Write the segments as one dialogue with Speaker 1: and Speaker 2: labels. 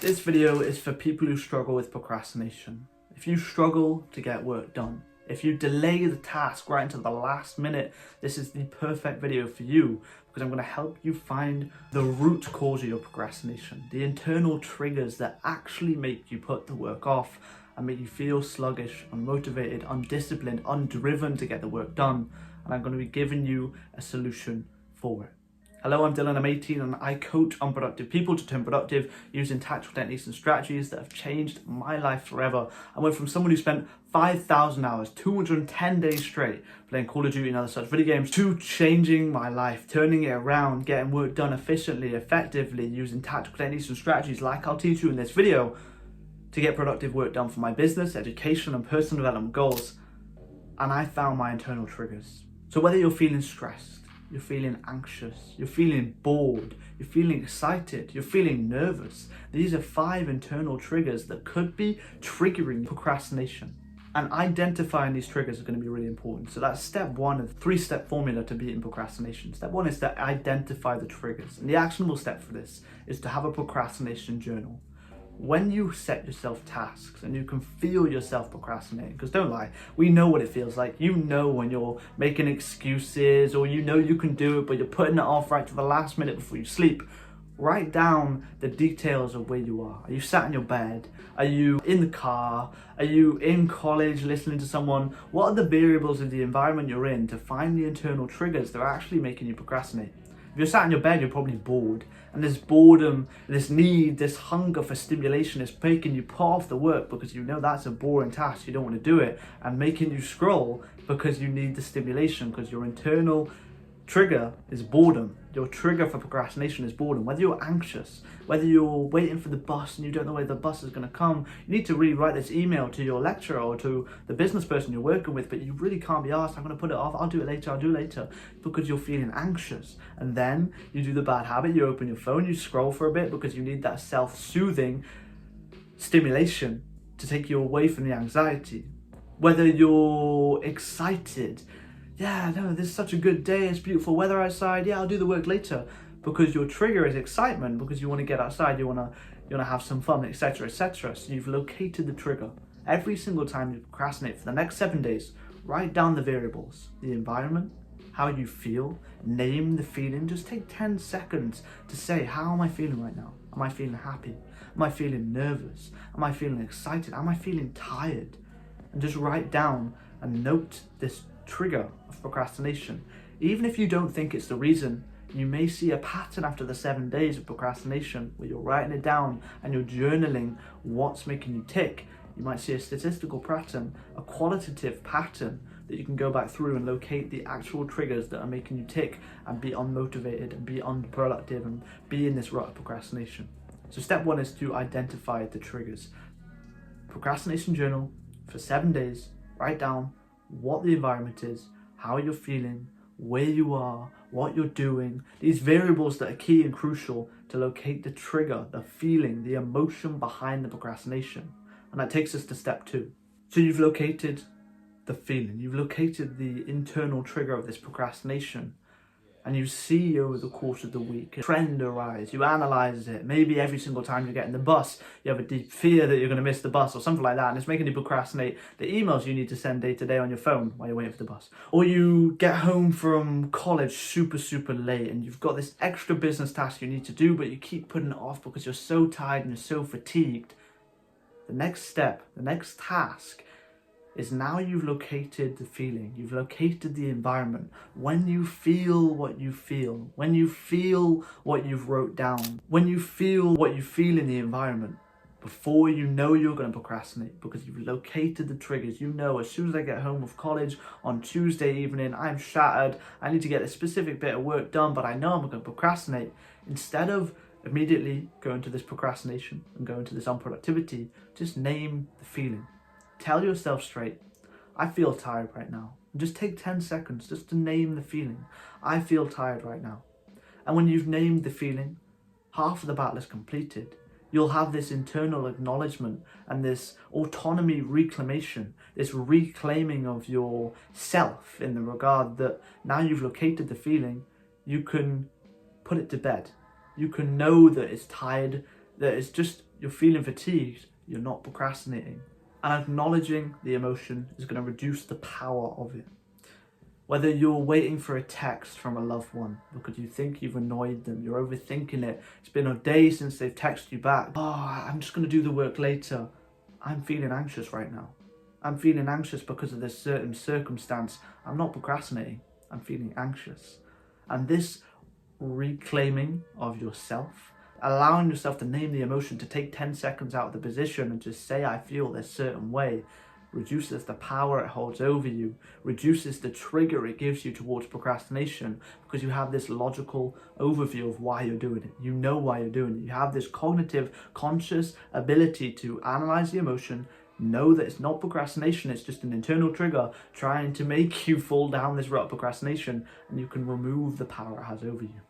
Speaker 1: This video is for people who struggle with procrastination. If you struggle to get work done, if you delay the task right until the last minute, this is the perfect video for you because I'm going to help you find the root cause of your procrastination, the internal triggers that actually make you put the work off and make you feel sluggish, unmotivated, undisciplined, undriven to get the work done. And I'm going to be giving you a solution for it. Hello, I'm Dylan, I'm 18 and I coach unproductive people to turn productive using tactical techniques and strategies that have changed my life forever. I went from someone who spent 5,000 hours, 210 days straight playing Call of Duty and other such video games to changing my life, turning it around, getting work done efficiently, effectively, using tactical techniques and strategies like I'll teach you in this video to get productive work done for my business, education and personal development goals. And I found my internal triggers. So whether you're feeling stressed, you're feeling anxious, you're feeling bored, you're feeling excited, you're feeling nervous. These are 5 internal triggers that could be triggering procrastination. And identifying these triggers is going to be really important. So that's step 1 of 3-step formula to beating procrastination. Step 1 is to identify the triggers. And the actionable step for this is to have a procrastination journal. When you set yourself tasks and you can feel yourself procrastinating, because don't lie, we know what it feels like. You know when you're making excuses or you know you can do it, but you're putting it off right to the last minute before you sleep. Write down the details of where you are. Are you sat in your bed? Are you in the car? Are you in college listening to someone? What are the variables of the environment you're in to find the internal triggers that are actually making you procrastinate? If you're sat in your bed, you're probably bored. And this boredom, this need, this hunger for stimulation is making you put off the work because you know that's a boring task, you don't want to do it, and making you scroll because you need the stimulation, because your internal trigger is boredom. Your trigger for procrastination is boredom. Whether you're anxious, whether you're waiting for the bus and you don't know where the bus is going to come, you need to really write this email to your lecturer or to the business person you're working with, but you really can't be asked, I'm going to put it off, I'll do it later, because you're feeling anxious. And then you do the bad habit, you open your phone, you scroll for a bit because you need that self-soothing stimulation to take you away from the anxiety. Whether you're excited, yeah, no, this is such a good day, it's beautiful weather outside, yeah, I'll do the work later. Because your trigger is excitement, because you want to get outside, you want to have some fun, etc., etc. So you've located the trigger. Every single time you procrastinate for the next 7 days, write down the variables, the environment, how you feel, name the feeling. Just take 10 seconds to say, how am I feeling right now? Am I feeling happy? Am I feeling nervous? Am I feeling excited? Am I feeling tired? And just write down and note this trigger of procrastination. Even if you don't think it's the reason, you may see a pattern after the 7 days of procrastination where you're writing it down and you're journaling what's making you tick. You might see a statistical pattern, a qualitative pattern that you can go back through and locate the actual triggers that are making you tick and be unmotivated and be unproductive and be in this rut of procrastination. So step 1 is to identify the triggers. Procrastination journal for 7 days, write down what the environment is, how you're feeling, where you are, what you're doing, these variables that are key and crucial to locate the trigger, the feeling, the emotion behind the procrastination. And that takes us to step 2. So you've located the feeling, you've located the internal trigger of this procrastination, and you see over the course of the week a trend arise, you analyze it. Maybe every single time you get in the bus, you have a deep fear that you're going to miss the bus or something like that, and it's making you procrastinate the emails you need to send day to day on your phone while you're waiting for the bus. Or you get home from college super late and you've got this extra business task you need to do, but you keep putting it off because you're so tired and you're so fatigued. The next step, the next task is now you've located the feeling, you've located the environment. When you feel what you feel, when you feel what you've wrote down, when you feel what you feel in the environment, before you know you're going to procrastinate because you've located the triggers. You know, as soon as I get home of college on Tuesday evening, I'm shattered, I need to get a specific bit of work done, but I know I'm going to procrastinate. Instead of immediately going to this procrastination and going to this unproductivity, just name the feeling. Tell yourself straight, I feel tired right now. And just take 10 seconds just to name the feeling. I feel tired right now. And when you've named the feeling, half of the battle is completed. You'll have this internal acknowledgement and this autonomy reclamation, this reclaiming of your self in the regard that now you've located the feeling, you can put it to bed. You can know that it's tired that it's just you're feeling fatigued, you're not procrastinating. And acknowledging the emotion is going to reduce the power of it. Whether you're waiting for a text from a loved one because you think you've annoyed them, you're overthinking it, it's been a day since they've texted you back, I'm just going to do the work later. I'm feeling anxious right now. I'm feeling anxious because of this certain circumstance. I'm not procrastinating, I'm feeling anxious. And this reclaiming of yourself, allowing yourself to name the emotion, to take 10 seconds out of the position and just say, I feel this certain way, reduces the power it holds over you, reduces the trigger it gives you towards procrastination, because you have this logical overview of why you're doing it. You know why you're doing it. You have this cognitive, conscious ability to analyze the emotion, know that it's not procrastination, it's just an internal trigger trying to make you fall down this rut of procrastination, and you can remove the power it has over you.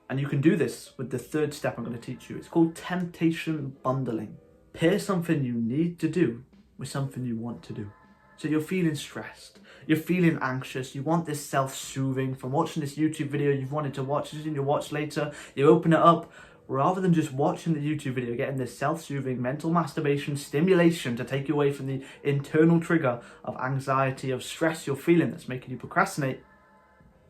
Speaker 1: And you can do this with the third step I'm going to teach you. It's called temptation bundling. Pair something you need to do with something you want to do. So you're feeling stressed, you're feeling anxious, you want this self-soothing from watching this YouTube video you've wanted to watch, it's in your watch later, you open it up, rather than just watching the YouTube video, getting this self-soothing mental masturbation stimulation to take you away from the internal trigger of anxiety, of stress you're feeling that's making you procrastinate,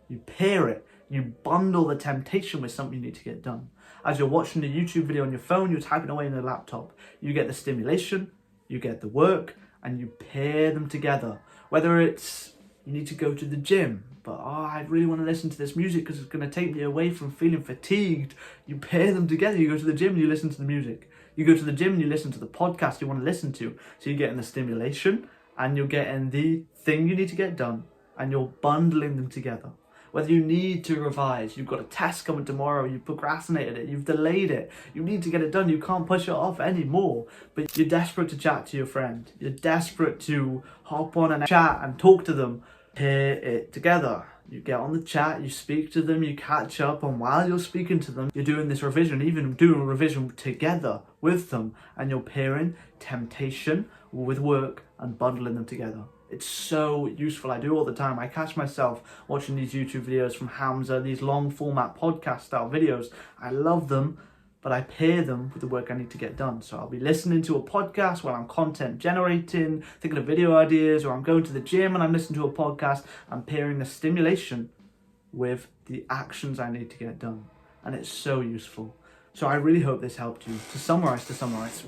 Speaker 1: you pair it. You bundle the temptation with something you need to get done. As you're watching the YouTube video on your phone, you're typing away on the laptop. You get the stimulation, you get the work, and you pair them together. Whether it's you need to go to the gym, but I really want to listen to this music because it's going to take me away from feeling fatigued. You pair them together. You go to the gym and you listen to the music. You go to the gym and you listen to the podcast you want to listen to. So you're getting the stimulation and you're getting the thing you need to get done, and you're bundling them together. Whether you need to revise, you've got a test coming tomorrow, you've procrastinated it, you've delayed it, you need to get it done, you can't push it off anymore, but you're desperate to chat to your friend, you're desperate to hop on and chat and talk to them, pair it together. You get on the chat, you speak to them, you catch up, and while you're speaking to them, you're doing this revision, even doing a revision together with them, and you're pairing temptation with work and bundling them together. It's so useful. I do all the time. I catch myself watching these YouTube videos from Hamza, these long format podcast style videos. I love them, but I pair them with the work I need to get done. So I'll be listening to a podcast while I'm content generating, thinking of video ideas, or I'm going to the gym and I'm listening to a podcast. I'm pairing the stimulation with the actions I need to get done. And it's so useful. So I really hope this helped you. To summarize,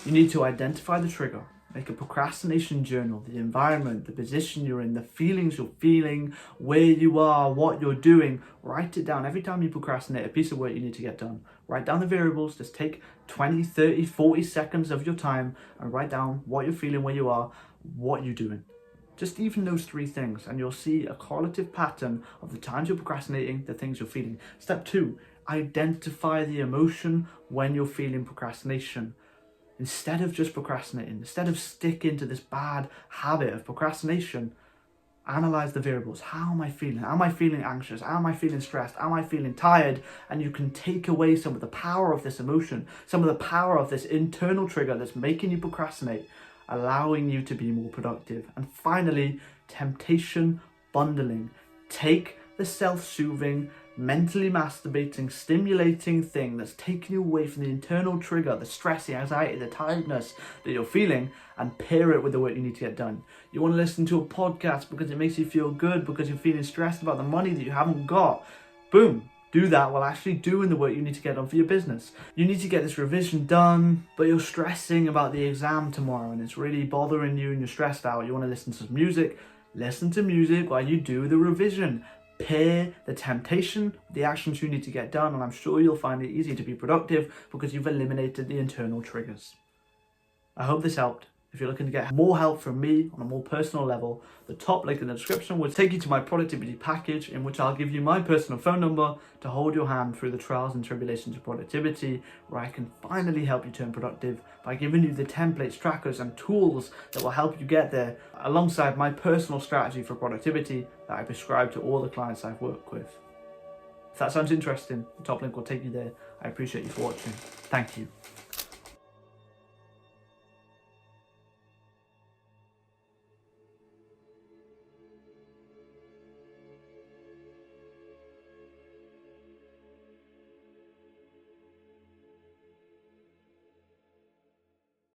Speaker 1: you need to identify the trigger. Make a procrastination journal, the environment, the position you're in, the feelings you're feeling, where you are, what you're doing. Write it down. Every time you procrastinate a piece of work you need to get done, write down the variables. Just take 20, 30, 40 seconds of your time and write down what you're feeling, where you are, what you're doing. Just even those 3 things, and you'll see a correlative pattern of the times you're procrastinating, the things you're feeling. Step 2, identify the emotion when you're feeling procrastination. Instead of just procrastinating, instead of sticking to this bad habit of procrastination, analyze the variables. How am I feeling? Am I feeling anxious? Am I feeling stressed? Am I feeling tired? And you can take away some of the power of this emotion, some of the power of this internal trigger that's making you procrastinate, allowing you to be more productive. And finally, temptation bundling. Take the self-soothing, mentally masturbating, stimulating thing that's taking you away from the internal trigger, the stress, the anxiety, the tiredness that you're feeling, and pair it with the work you need to get done. You want to listen to a podcast because it makes you feel good, because you're feeling stressed about the money that you haven't got. Boom. Do that while actually doing the work you need to get done for your business. You need to get this revision done, but you're stressing about the exam tomorrow and it's really bothering you and you're stressed out. You want to listen to some music. Listen to music while you do the revision. Pair the temptation with the actions you need to get done, and I'm sure you'll find it easier to be productive because you've eliminated the internal triggers. I hope this helped. If you're looking to get more help from me on a more personal level, the top link in the description will take you to my productivity package, in which I'll give you my personal phone number to hold your hand through the trials and tribulations of productivity, where I can finally help you turn productive by giving you the templates, trackers and tools that will help you get there, alongside my personal strategy for productivity that I prescribe to all the clients I've worked with. If that sounds interesting, the top link will take you there. I appreciate you for watching. Thank you.